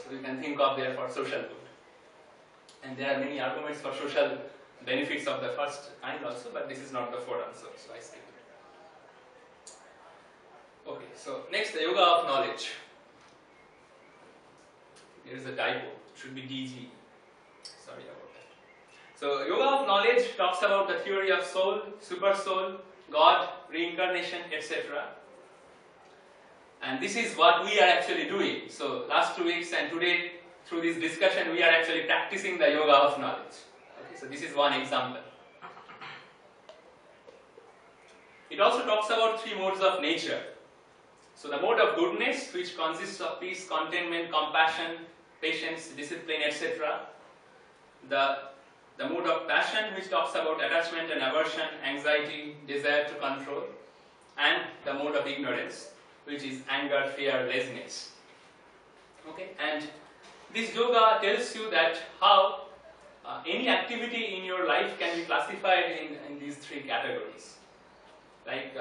So you can think of therefore social good. And there are many arguments for social benefits of the first kind also, but this is not the fourth answer, so I skip it. Okay, so next, the yoga of knowledge. Here is a typo, it should be DG. Sorry about that. So yoga of knowledge talks about the theory of soul, super soul, God, reincarnation, etc. And this is what we are actually doing. So last 2 weeks and today, through this discussion, we are actually practicing the yoga of knowledge. Okay, so this is one example. It also talks about 3 modes of nature. So the mode of goodness, which consists of peace, contentment, compassion, patience, discipline, etc. The mode of passion, which talks about attachment and aversion, anxiety, desire to control. And the mode of ignorance, which is anger, fear, laziness. Okay, and this yoga tells you that how any activity in your life can be classified in these 3 categories. Like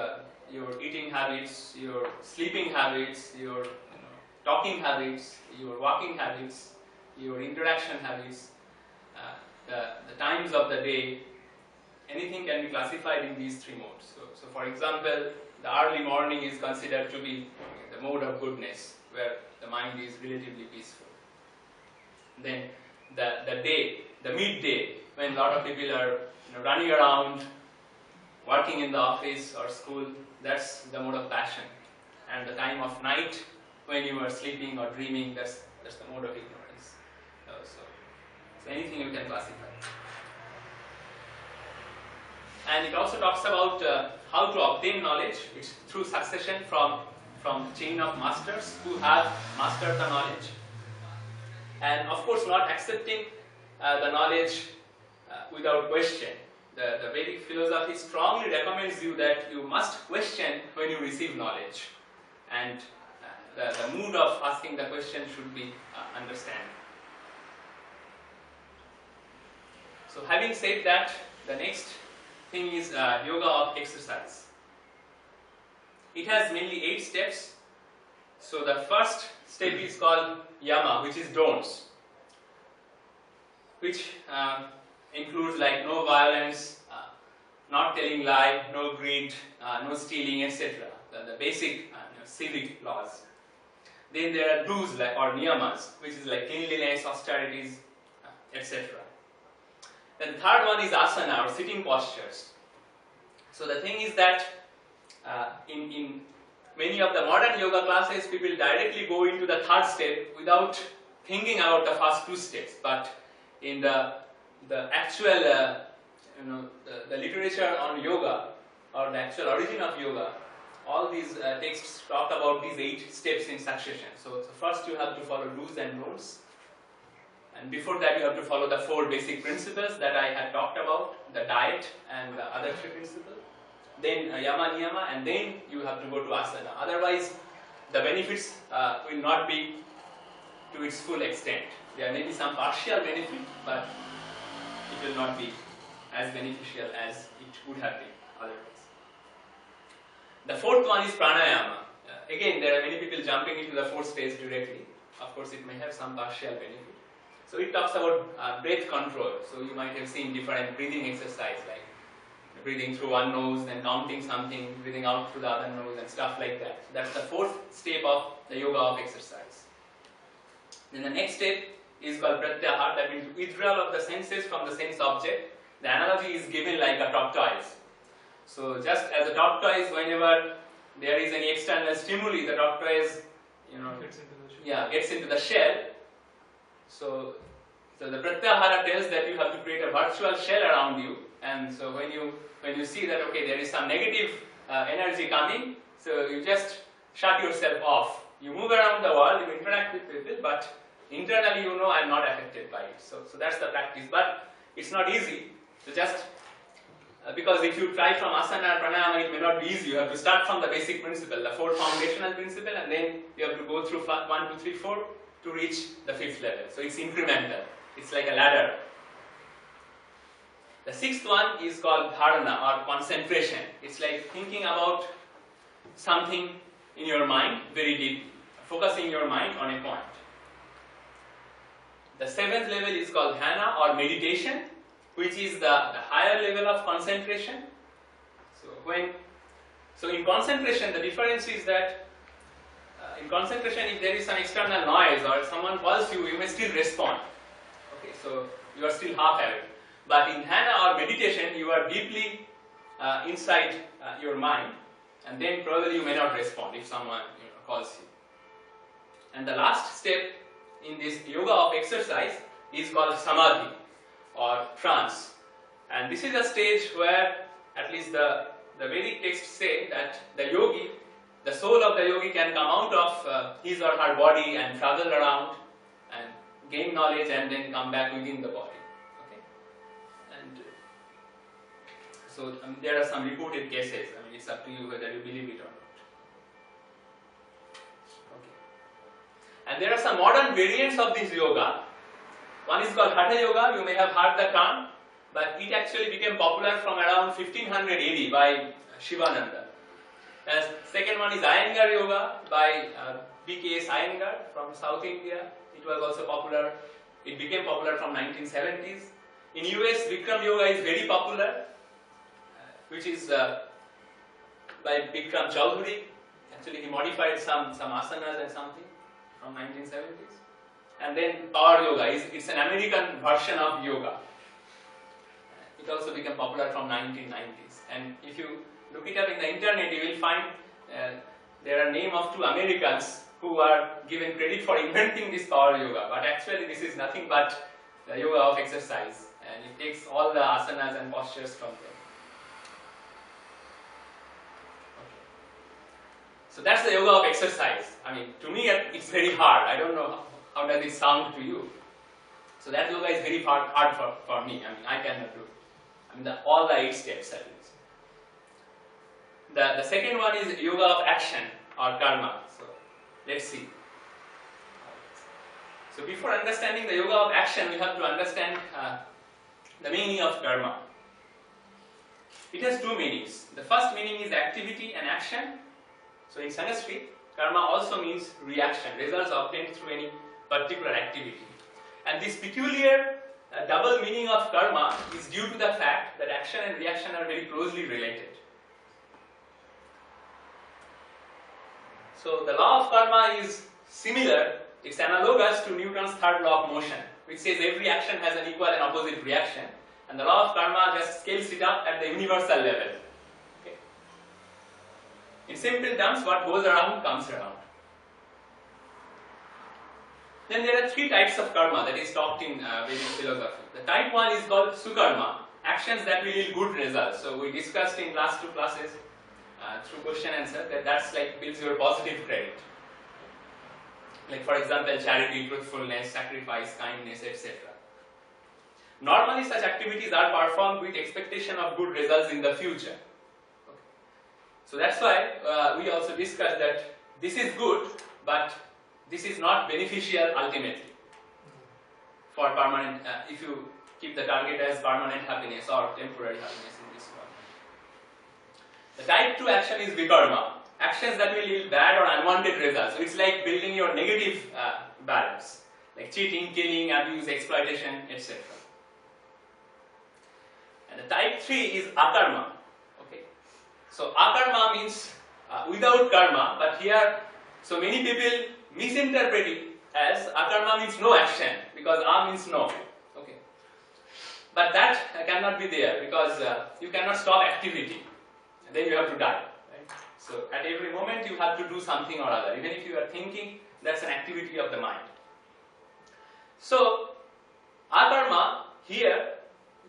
your eating habits, your sleeping habits, your talking habits, your walking habits, your interaction habits, the times of the day, anything can be classified in these 3 modes. So for example, the early morning is considered to be the mode of goodness, where the mind is relatively peaceful. Then the day, the midday, when a lot of people are running around, working in the office or school, that's the mode of passion. And the time of night, when you are sleeping or dreaming, that's the mode of ignorance. So anything you can classify. And it also talks about how to obtain knowledge. It's through succession from the chain of masters who have mastered the knowledge. And of course not accepting the knowledge without question. The Vedic philosophy strongly recommends you that you must question when you receive knowledge. And the mood of asking the question should be understanding. So having said that, the next thing is yoga of exercise. It has mainly 8 steps. So the first step is called yama, which is don'ts, which includes like no violence, not telling lie, no greed, no stealing, etc. The basic civic laws. Then there are do's or niyamas, which is like cleanliness, austerities, etc. Then the third one is asana or sitting postures. So the thing is that in many of the modern yoga classes, people directly go into the third step without thinking about the first 2 steps. But in the actual the literature on yoga or the actual origin of yoga, all these texts talk about these 8 steps in succession. So first you have to follow do's and don'ts. And before that you have to follow the 4 basic principles that I had talked about, the diet and the other 3 principles. Then yama, niyama, and then you have to go to asana. Otherwise, the benefits will not be to its full extent. There may be some partial benefit, but it will not be as beneficial as it would have been otherwise. The 4th one is pranayama. Again, there are many people jumping into the 4th stage directly. Of course, it may have some partial benefit. So it talks about breath control. So you might have seen different breathing exercise like breathing through one nose, then counting something, breathing out through the other nose and stuff like that. So that's the 4th step of the yoga of exercise. Then the next step is called pratyahara, that means withdrawal of the senses from the sense object. The analogy is given like a tortoise. So just as a tortoise, whenever there is any external stimuli, the tortoise gets into the shell. So the pratyahara tells that you have to create a virtual shell around you, and so when you see that okay there is some negative energy coming, so you just shut yourself off. You move around the world, you interact with people, but internally I am not affected by it. So that's the practice, but it's not easy. So just because if you try from asana or pranayama, it may not be easy. You have to start from the basic principle, the 4 foundational principle, and then you have to go through 1, 2, 3, 4 to reach the 5th level. So it's incremental. It's like a ladder. The 6th one is called dharana or concentration. It's like thinking about something in your mind very deep, focusing your mind on a point. The seventh level is called dhyana or meditation, which is the higher level of concentration. So in concentration, the difference is that in concentration, if there is some external noise or someone calls you, you may still respond. Okay, so you are still half awake. But in dhyana or meditation, you are deeply inside your mind, and then probably you may not respond if someone calls you. And the last step in this yoga of exercise is called samadhi or trance. And this is a stage where, at least the Vedic texts say that the yogi, the soul of the yogi can come out of his or her body and travel around and gain knowledge and then come back within the body. Okay? And so there are some reported cases. I mean, it's up to you whether you believe it or not. Okay. And there are some modern variants of this yoga. One is called Hatha Yoga. You may have heard the term, but it actually became popular from around 1500 AD by Shivananda. And second one is Iyengar Yoga by B.K.S. Iyengar from South India. It was also popular. It became popular from 1970s. In US, Bikram Yoga is very popular, which is by Bikram Choudhury. Actually, he modified some asanas and something from 1970s. And then Power Yoga it's an American version of yoga. It also became popular from 1990s. And if you look it up in the internet, you will find there are names of two Americans who are given credit for inventing this Power Yoga. But actually, this is nothing but the yoga of exercise, and it takes all the asanas and postures from them. Okay. So that's the yoga of exercise. I mean, to me, it's very hard. I don't know how does it sound to you. So that yoga is very hard for me. I mean, I cannot do it. I mean, all the 8 steps at least. The second one is yoga of action or karma. So let's see. So before understanding the yoga of action, we have to understand the meaning of karma. It has 2 meanings. The first meaning is activity and action. So in Sanskrit, karma also means reaction, results obtained through any particular activity. And this peculiar double meaning of karma is due to the fact that action and reaction are very closely related. So the law of karma is similar, it's analogous to Newton's third law of motion, which says every action has an equal and opposite reaction, and the law of karma just scales it up at the universal level. Okay. In simple terms, what goes around comes around. Then there are 3 types of karma that is taught in Vedic philosophy. The type 1 is called sukarma, actions that will yield good results. So we discussed in last 2 classes through question answer that's like builds your positive credit. Like for example, charity, truthfulness, sacrifice, kindness, etc. Normally such activities are performed with expectation of good results in the future. Okay. So that's why we also discussed that this is good, but this is not beneficial ultimately for permanent, if you keep the target as permanent happiness or temporary happiness in this world. The type 2 action is vikarma, actions that will yield bad or unwanted results. So it's like building your negative balance, like cheating, killing, abuse, exploitation, etc. And the type 3 is akarma. Okay. So akarma means without karma, but here, so many people misinterpret it as akarma means no action, because a means no. Okay. But that cannot be there, because you cannot stop activity, and then you have to die. Right? So at every moment you have to do something or other. Even if you are thinking, that's an activity of the mind. So akarma here,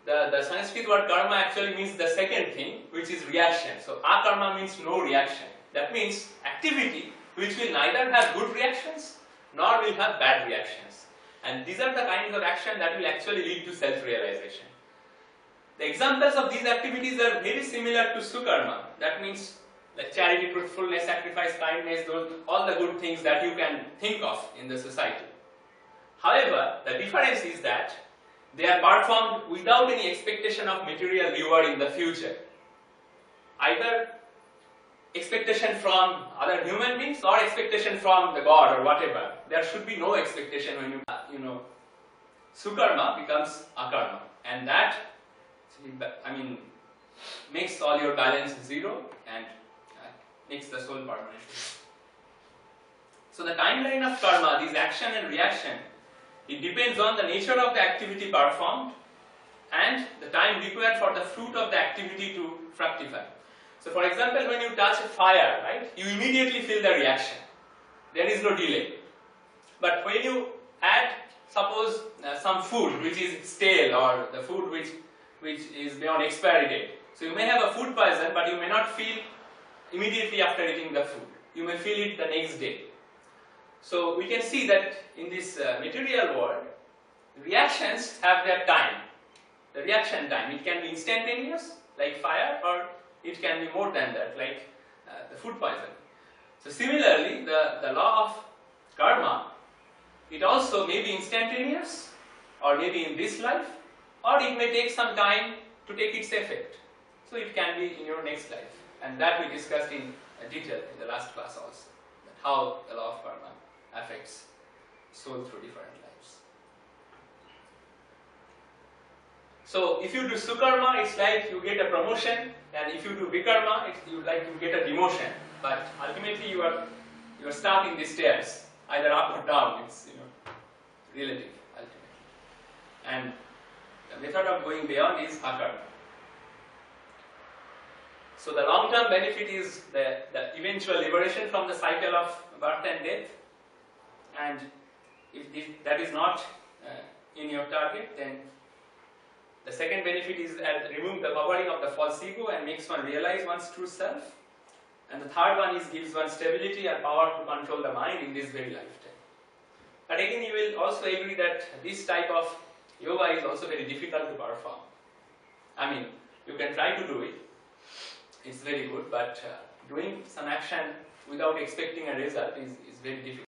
the Sanskrit word karma actually means the second thing, which is reaction. So akarma means no reaction. That means activity which will neither have good reactions nor will have bad reactions. And these are the kinds of action that will actually lead to self-realization. The examples of these activities are very similar to sukarma. That means like charity, truthfulness, sacrifice, kindness, all the good things that you can think of in the society. However, the difference is that they are performed without any expectation of material reward in the future. Either expectation from other human beings or expectation from the God or whatever. There should be no expectation when you sukarma becomes akarma, and that, I mean, makes all your balance zero and makes the soul permanently. So the timeline of karma, this action and reaction, it depends on the nature of the activity performed and the time required for the fruit of the activity to fructify. So for example, when you touch a fire, right, you immediately feel the reaction. There is no delay. But when you add, suppose, some food which is stale, or the food which is beyond expiry date, so you may have a food poison, but you may not feel immediately after eating the food. You may feel it the next day. So we can see that in this material world, reactions have their time. The reaction time, it can be instantaneous, like fire, or it can be more than that, like the food poison. So similarly, the law of karma, it also may be instantaneous, or maybe in this life, or it may take some time to take its effect. So it can be in your next life. And that we discussed in detail in the last class also, that how the law of karma affects soul through different lives. So if you do sukarma, it's like you get a promotion, and if you do vikarma, it's like you get a demotion. But ultimately you are stuck in the stairs, either up or down. It's relative ultimately. And the method of going beyond is akarma. So the long-term benefit is the eventual liberation from the cycle of birth and death. And if that is not in your target, then the second benefit is that remove the covering of the false ego and makes one realize one's true self. And the third one is gives one stability and power to control the mind in this very lifetime. But again, you will also agree that this type of yoga is also very difficult to perform. I mean, you can try to do it. It's very good, but doing some action without expecting a result is very difficult.